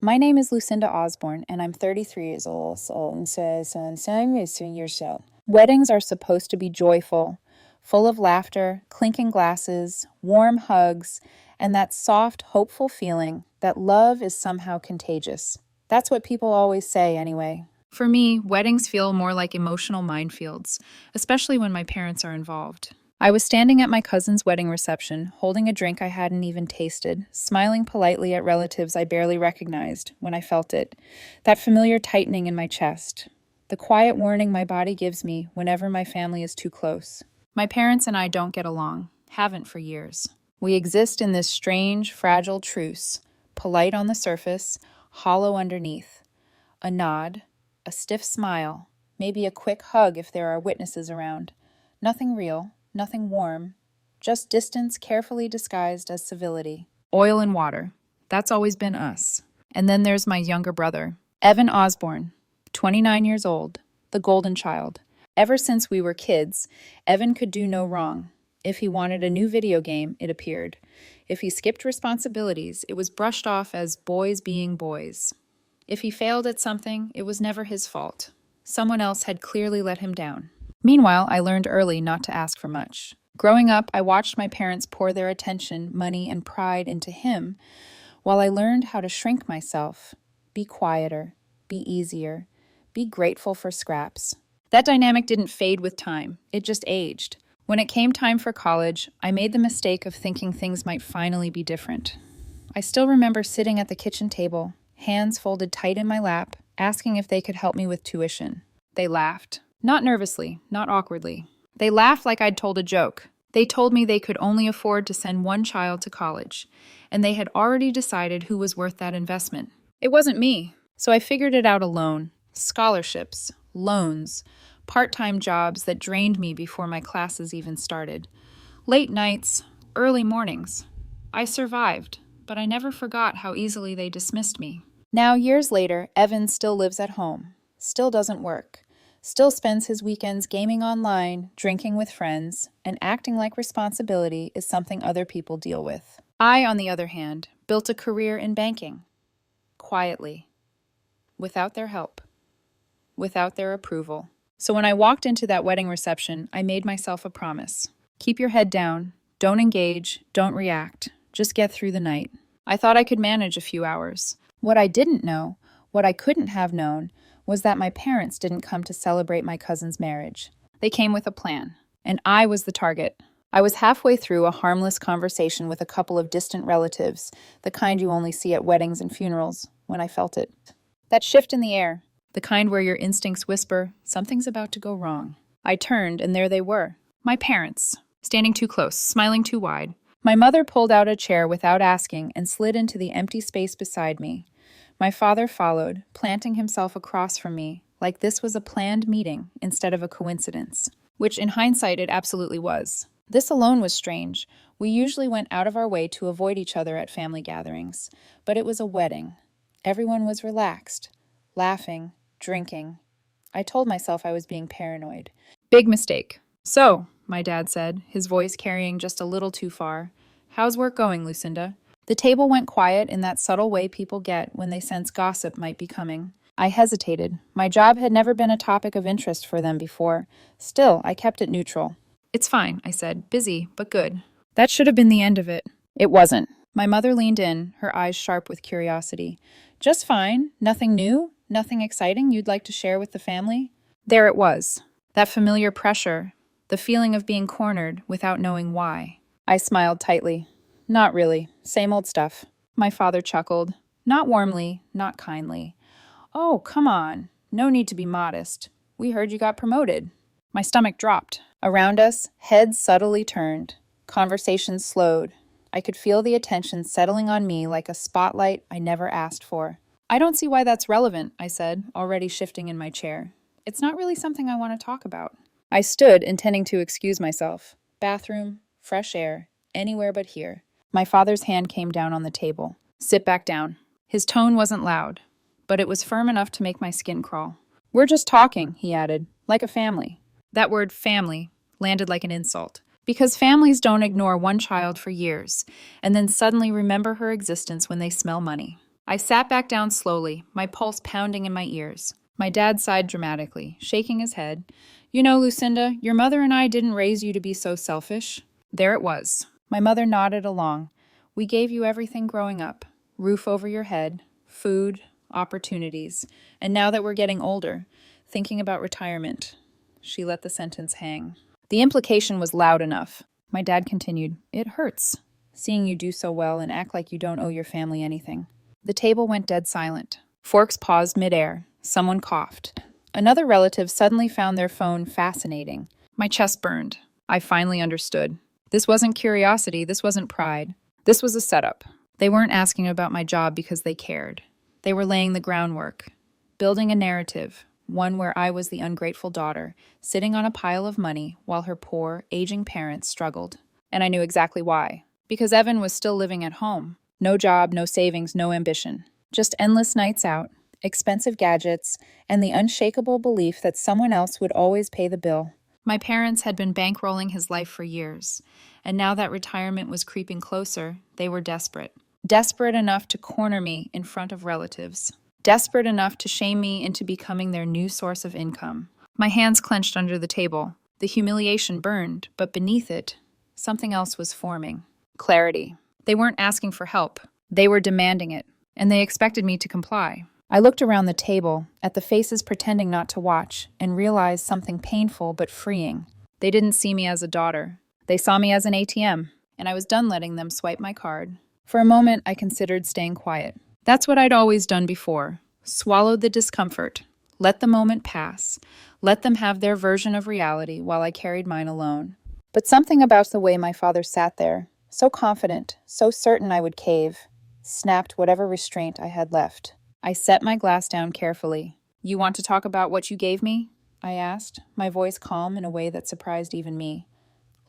My name is Lucinda Osborne, and I'm 33 years old. Weddings are supposed to be joyful, full of laughter, clinking glasses, warm hugs, and that soft, hopeful feeling that love is somehow contagious. That's what people always say, anyway. For me, weddings feel more like emotional minefields, especially when my parents are involved. I was standing at my cousin's wedding reception, holding a drink I hadn't even tasted, smiling politely at relatives I barely recognized when I felt it. That familiar tightening in my chest. The quiet warning my body gives me whenever my family is too close. My parents and I don't get along, haven't for years. We exist in this strange, fragile truce, polite on the surface, hollow underneath. A nod, a stiff smile, maybe a quick hug if there are witnesses around. Nothing real, nothing warm, just distance carefully disguised as civility. Oil and water. That's always been us. And then there's my younger brother, Evan Osborne, 29 years old, the golden child. Ever since we were kids, Evan could do no wrong. If he wanted a new video game, it appeared. If he skipped responsibilities, it was brushed off as boys being boys. If he failed at something, it was never his fault. Someone else had clearly let him down. Meanwhile, I learned early not to ask for much. Growing up, I watched my parents pour their attention, money, and pride into him, while I learned how to shrink myself, be quieter, be easier, be grateful for scraps. That dynamic didn't fade with time, it just aged. When it came time for college, I made the mistake of thinking things might finally be different. I still remember sitting at the kitchen table, hands folded tight in my lap, asking if they could help me with tuition. They laughed. Not nervously, not awkwardly. They laughed like I'd told a joke. They told me they could only afford to send one child to college, and they had already decided who was worth that investment. It wasn't me, so I figured it out alone. Scholarships, loans, part-time jobs that drained me before my classes even started. Late nights, early mornings. I survived, but I never forgot how easily they dismissed me. Now, years later, Evan still lives at home, still doesn't work, still spends his weekends gaming online, drinking with friends, and acting like responsibility is something other people deal with. I, on the other hand, built a career in banking. Quietly. Without their help. Without their approval. So when I walked into that wedding reception, I made myself a promise. Keep your head down. Don't engage. Don't react. Just get through the night. I thought I could manage a few hours. What I didn't know, what I couldn't have known, was that my parents didn't come to celebrate my cousin's marriage. They came with a plan, and I was the target. I was halfway through a harmless conversation with a couple of distant relatives, the kind you only see at weddings and funerals, when I felt it. That shift in the air, the kind where your instincts whisper, something's about to go wrong. I turned, and there they were, my parents, standing too close, smiling too wide. My mother pulled out a chair without asking and slid into the empty space beside me. My father followed, planting himself across from me, like this was a planned meeting instead of a coincidence, which in hindsight it absolutely was. This alone was strange. We usually went out of our way to avoid each other at family gatherings, but it was a wedding. Everyone was relaxed, laughing, drinking. I told myself I was being paranoid. Big mistake. So, my dad said, his voice carrying just a little too far, how's work going, Lucinda? The table went quiet in that subtle way people get when they sense gossip might be coming. I hesitated. My job had never been a topic of interest for them before. Still, I kept it neutral. It's fine, I said. Busy, but good. That should have been the end of it. It wasn't. My mother leaned in, her eyes sharp with curiosity. Just fine. Nothing new? Nothing exciting you'd like to share with the family? There it was. That familiar pressure. The feeling of being cornered without knowing why. I smiled tightly. Not really. Same old stuff. My father chuckled. Not warmly, not kindly. Oh, come on. No need to be modest. We heard you got promoted. My stomach dropped. Around us, heads subtly turned. Conversations slowed. I could feel the attention settling on me like a spotlight I never asked for. I don't see why that's relevant, I said, already shifting in my chair. It's not really something I want to talk about. I stood, intending to excuse myself. Bathroom, fresh air, anywhere but here. My father's hand came down on the table. Sit back down. His tone wasn't loud, but it was firm enough to make my skin crawl. We're just talking, he added, like a family. That word family landed like an insult. Because families don't ignore one child for years and then suddenly remember her existence when they smell money. I sat back down slowly, my pulse pounding in my ears. My dad sighed dramatically, shaking his head. You know, Lucinda, your mother and I didn't raise you to be so selfish. There it was. My mother nodded along. We gave you everything growing up. Roof over your head, food, opportunities. And now that we're getting older, thinking about retirement. She let the sentence hang. The implication was loud enough. My dad continued, It hurts, seeing you do so well and act like you don't owe your family anything. The table went dead silent. Forks paused midair. Someone coughed. Another relative suddenly found their phone fascinating. My chest burned. I finally understood. This wasn't curiosity, this wasn't pride. This was a setup. They weren't asking about my job because they cared. They were laying the groundwork, building a narrative, one where I was the ungrateful daughter, sitting on a pile of money while her poor, aging parents struggled. And I knew exactly why. Because Evan was still living at home. No job, no savings, no ambition. Just endless nights out, expensive gadgets, and the unshakable belief that someone else would always pay the bill. My parents had been bankrolling his life for years, and now that retirement was creeping closer, they were desperate. Desperate enough to corner me in front of relatives. Desperate enough to shame me into becoming their new source of income. My hands clenched under the table. The humiliation burned, but beneath it, something else was forming. Clarity. They weren't asking for help. They were demanding it, and they expected me to comply. I looked around the table, at the faces pretending not to watch, and realized something painful but freeing. They didn't see me as a daughter. They saw me as an ATM, and I was done letting them swipe my card. For a moment, I considered staying quiet. That's what I'd always done before. Swallowed the discomfort. Let the moment pass. Let them have their version of reality while I carried mine alone. But something about the way my father sat there, so confident, so certain I would cave, snapped whatever restraint I had left. I set my glass down carefully. You want to talk about what you gave me? I asked, my voice calm in a way that surprised even me.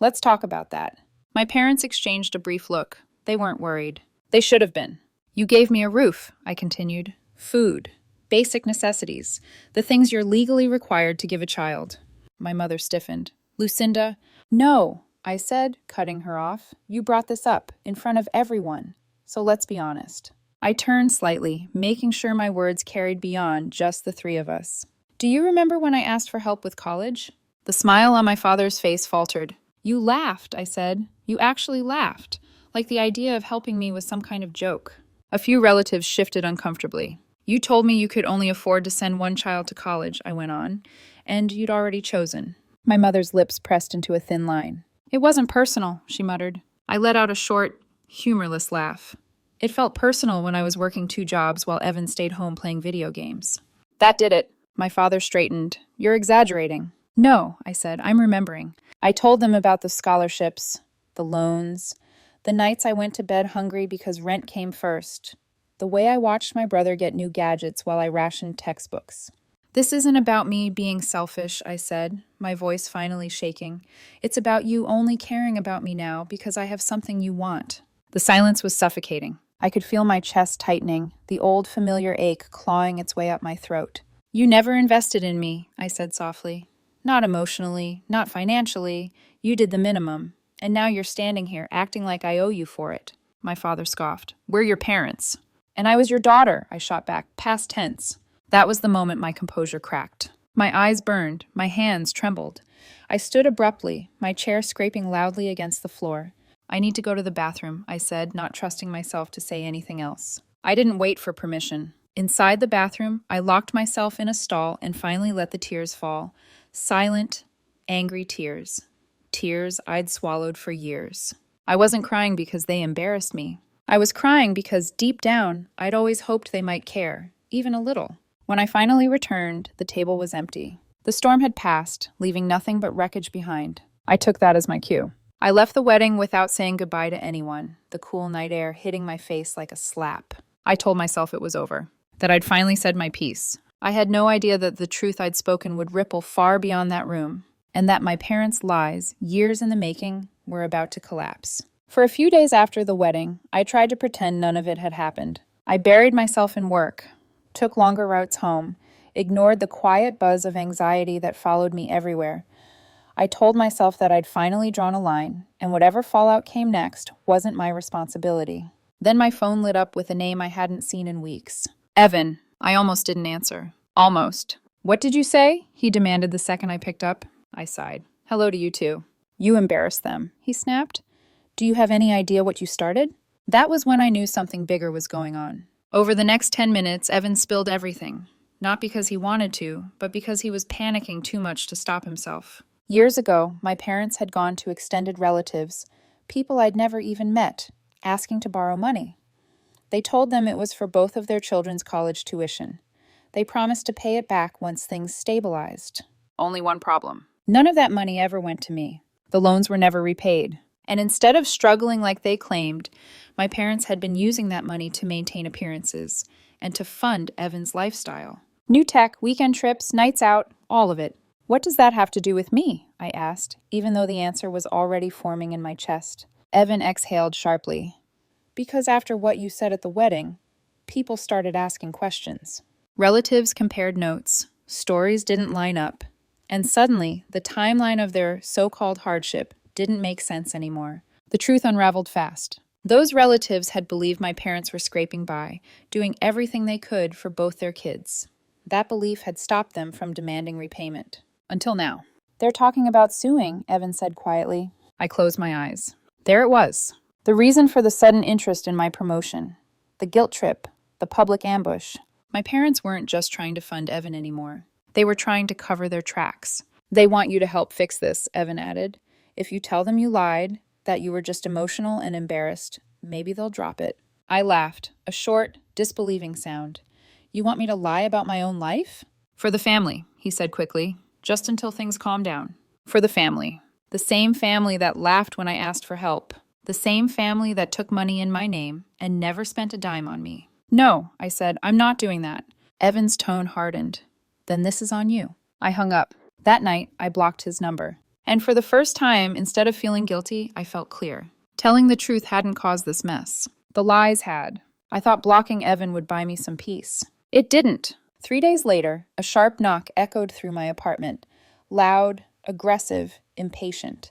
Let's talk about that. My parents exchanged a brief look. They weren't worried. They should have been. You gave me a roof, I continued. Food. Basic necessities. The things you're legally required to give a child. My mother stiffened. Lucinda, no, I said, cutting her off. You brought this up, in front of everyone. So let's be honest. I turned slightly, making sure my words carried beyond just the three of us. Do you remember when I asked for help with college? The smile on my father's face faltered. You laughed, I said. You actually laughed, like the idea of helping me was some kind of joke. A few relatives shifted uncomfortably. You told me you could only afford to send one child to college, I went on, and you'd already chosen. My mother's lips pressed into a thin line. It wasn't personal, she muttered. I let out a short, humorless laugh. It felt personal when I was working 2 jobs while Evan stayed home playing video games. That did it. My father straightened. You're exaggerating. No, I said. I'm remembering. I told them about the scholarships, the loans, the nights I went to bed hungry because rent came first, the way I watched my brother get new gadgets while I rationed textbooks. This isn't about me being selfish, I said, my voice finally shaking. It's about you only caring about me now because I have something you want. The silence was suffocating. I could feel my chest tightening, the old familiar ache clawing its way up my throat. You never invested in me, I said softly. Not emotionally, not financially. You did the minimum. And now you're standing here acting like I owe you for it. My father scoffed. We're your parents. And I was your daughter, I shot back, past tense. That was the moment my composure cracked. My eyes burned, my hands trembled. I stood abruptly, my chair scraping loudly against the floor. I need to go to the bathroom, I said, not trusting myself to say anything else. I didn't wait for permission. Inside the bathroom, I locked myself in a stall and finally let the tears fall. Silent, angry tears. Tears I'd swallowed for years. I wasn't crying because they embarrassed me. I was crying because deep down, I'd always hoped they might care, even a little. When I finally returned, the table was empty. The storm had passed, leaving nothing but wreckage behind. I took that as my cue. I left the wedding without saying goodbye to anyone, the cool night air hitting my face like a slap. I told myself it was over, that I'd finally said my piece. I had no idea that the truth I'd spoken would ripple far beyond that room, and that my parents' lies, years in the making, were about to collapse. For a few days after the wedding, I tried to pretend none of it had happened. I buried myself in work, took longer routes home, ignored the quiet buzz of anxiety that followed me everywhere. I told myself that I'd finally drawn a line, and whatever fallout came next wasn't my responsibility. Then my phone lit up with a name I hadn't seen in weeks. Evan. I almost didn't answer. Almost. What did you say? He demanded the second I picked up. I sighed. Hello to you too. You embarrassed them, he snapped. Do you have any idea what you started? That was when I knew something bigger was going on. Over the next 10 minutes, Evan spilled everything. Not because he wanted to, but because he was panicking too much to stop himself. Years ago, my parents had gone to extended relatives, people I'd never even met, asking to borrow money. They told them it was for both of their children's college tuition. They promised to pay it back once things stabilized. Only one problem. None of that money ever went to me. The loans were never repaid. And instead of struggling like they claimed, my parents had been using that money to maintain appearances and to fund Evan's lifestyle. New tech, weekend trips, nights out, all of it. What does that have to do with me? I asked, even though the answer was already forming in my chest. Evan exhaled sharply. Because after what you said at the wedding, people started asking questions. Relatives compared notes. Stories didn't line up. And suddenly, the timeline of their so-called hardship didn't make sense anymore. The truth unraveled fast. Those relatives had believed my parents were scraping by, doing everything they could for both their kids. That belief had stopped them from demanding repayment. Until now. They're talking about suing, Evan said quietly. I closed my eyes. There it was. The reason for the sudden interest in my promotion. The guilt trip. The public ambush. My parents weren't just trying to fund Evan anymore. They were trying to cover their tracks. They want you to help fix this, Evan added. If you tell them you lied, that you were just emotional and embarrassed, maybe they'll drop it. I laughed, a short, disbelieving sound. You want me to lie about my own life? For the family, he said quickly, just until things calm down. For the family. The same family that laughed when I asked for help. The same family that took money in my name and never spent a dime on me. No, I said, I'm not doing that. Evan's tone hardened. Then this is on you. I hung up. That night, I blocked his number. And for the first time, instead of feeling guilty, I felt clear. Telling the truth hadn't caused this mess. The lies had. I thought blocking Evan would buy me some peace. It didn't. 3 days later, a sharp knock echoed through my apartment. Loud, aggressive, impatient.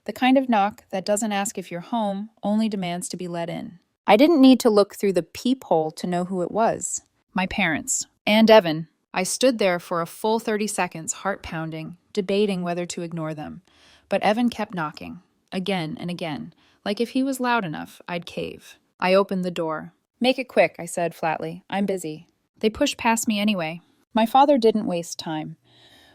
The kind of knock that doesn't ask if you're home, only demands to be let in. I didn't need to look through the peephole to know who it was. My parents. And Evan. I stood there for a full 30 seconds, heart pounding, debating whether to ignore them. But Evan kept knocking, again and again. Like if he was loud enough, I'd cave. I opened the door. Make it quick, I said flatly. I'm busy. They pushed past me anyway. My father didn't waste time.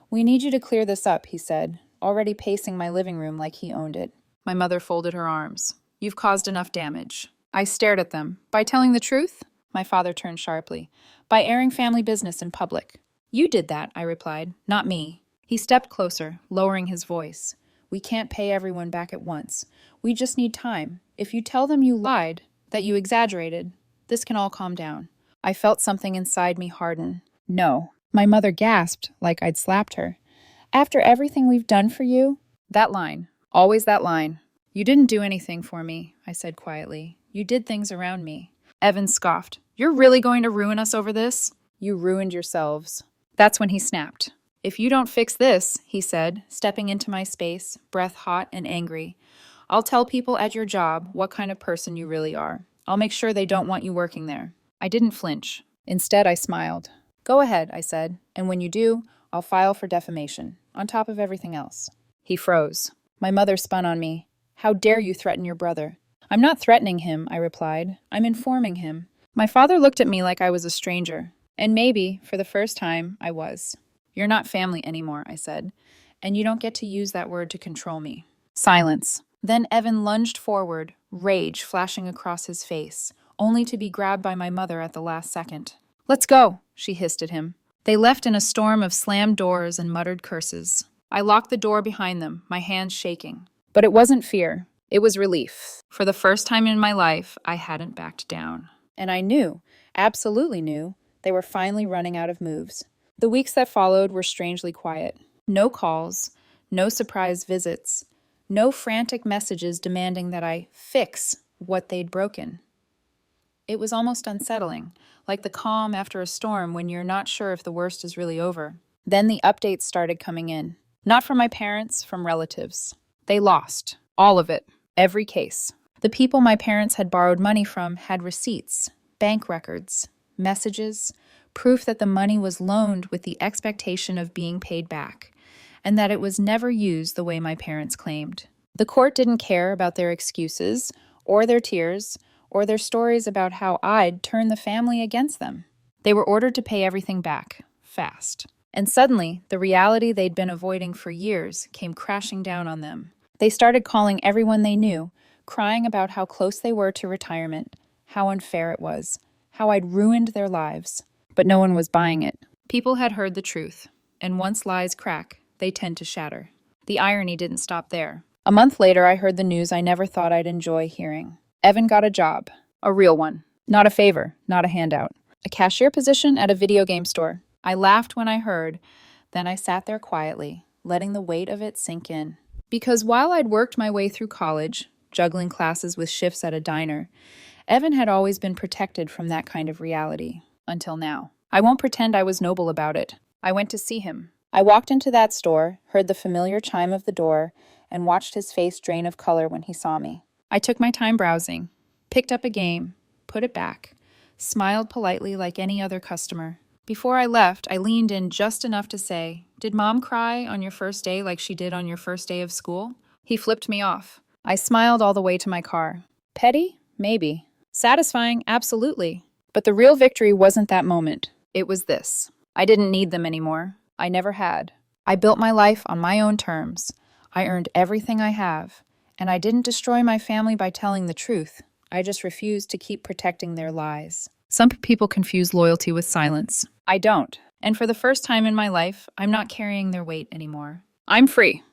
We need you to clear this up, he said, already pacing my living room like he owned it. My mother folded her arms. You've caused enough damage. I stared at them. By telling the truth? My father turned sharply. By airing family business in public. You did that, I replied, not me. He stepped closer, lowering his voice. We can't pay everyone back at once. We just need time. If you tell them you lied, that you exaggerated, this can all calm down. I felt something inside me harden. No. My mother gasped, like I'd slapped her. After everything we've done for you? That line. Always that line. You didn't do anything for me, I said quietly. You did things around me. Evan scoffed. You're really going to ruin us over this? You ruined yourselves. That's when he snapped. If you don't fix this, he said, stepping into my space, breath hot and angry, I'll tell people at your job what kind of person you really are. I'll make sure they don't want you working there. I didn't flinch. Instead, I smiled. Go ahead, I said, and when you do, I'll file for defamation, on top of everything else. He froze. My mother spun on me. How dare you threaten your brother? I'm not threatening him, I replied. I'm informing him. My father looked at me like I was a stranger, and maybe, for the first time, I was. You're not family anymore, I said, and you don't get to use that word to control me. Silence. Then Evan lunged forward, rage flashing across his face, only to be grabbed by my mother at the last second. Let's go, she hissed at him. They left in a storm of slammed doors and muttered curses. I locked the door behind them, my hands shaking. But it wasn't fear. It was relief. For the first time in my life, I hadn't backed down. And I knew, absolutely knew, they were finally running out of moves. The weeks that followed were strangely quiet. No calls, no surprise visits, no frantic messages demanding that I fix what they'd broken. It was almost unsettling, like the calm after a storm when you're not sure if the worst is really over. Then the updates started coming in. Not from my parents, from relatives. They lost. All of it. Every case. The people my parents had borrowed money from had receipts, bank records, messages, proof that the money was loaned with the expectation of being paid back, and that it was never used the way my parents claimed. The court didn't care about their excuses, or their tears, or their stories about how I'd turned the family against them. They were ordered to pay everything back, fast. And suddenly, the reality they'd been avoiding for years came crashing down on them. They started calling everyone they knew, crying about how close they were to retirement, how unfair it was, how I'd ruined their lives. But no one was buying it. People had heard the truth, and once lies crack, they tend to shatter. The irony didn't stop there. A month later, I heard the news I never thought I'd enjoy hearing. Evan got a job. A real one. Not a favor, not a handout. A cashier position at a video game store. I laughed when I heard, then I sat there quietly, letting the weight of it sink in. Because while I'd worked my way through college, juggling classes with shifts at a diner, Evan had always been protected from that kind of reality. Until now. I won't pretend I was noble about it. I went to see him. I walked into that store, heard the familiar chime of the door, and watched his face drain of color when he saw me. I took my time browsing, picked up a game, put it back, smiled politely like any other customer. Before I left, I leaned in just enough to say, "Did Mom cry on your first day like she did on your first day of school?" He flipped me off. I smiled all the way to my car. Petty? Maybe. Satisfying? Absolutely. But the real victory wasn't that moment. It was this. I didn't need them anymore. I never had. I built my life on my own terms. I earned everything I have. And I didn't destroy my family by telling the truth. I just refused to keep protecting their lies. Some people confuse loyalty with silence. I don't. And for the first time in my life, I'm not carrying their weight anymore. I'm free.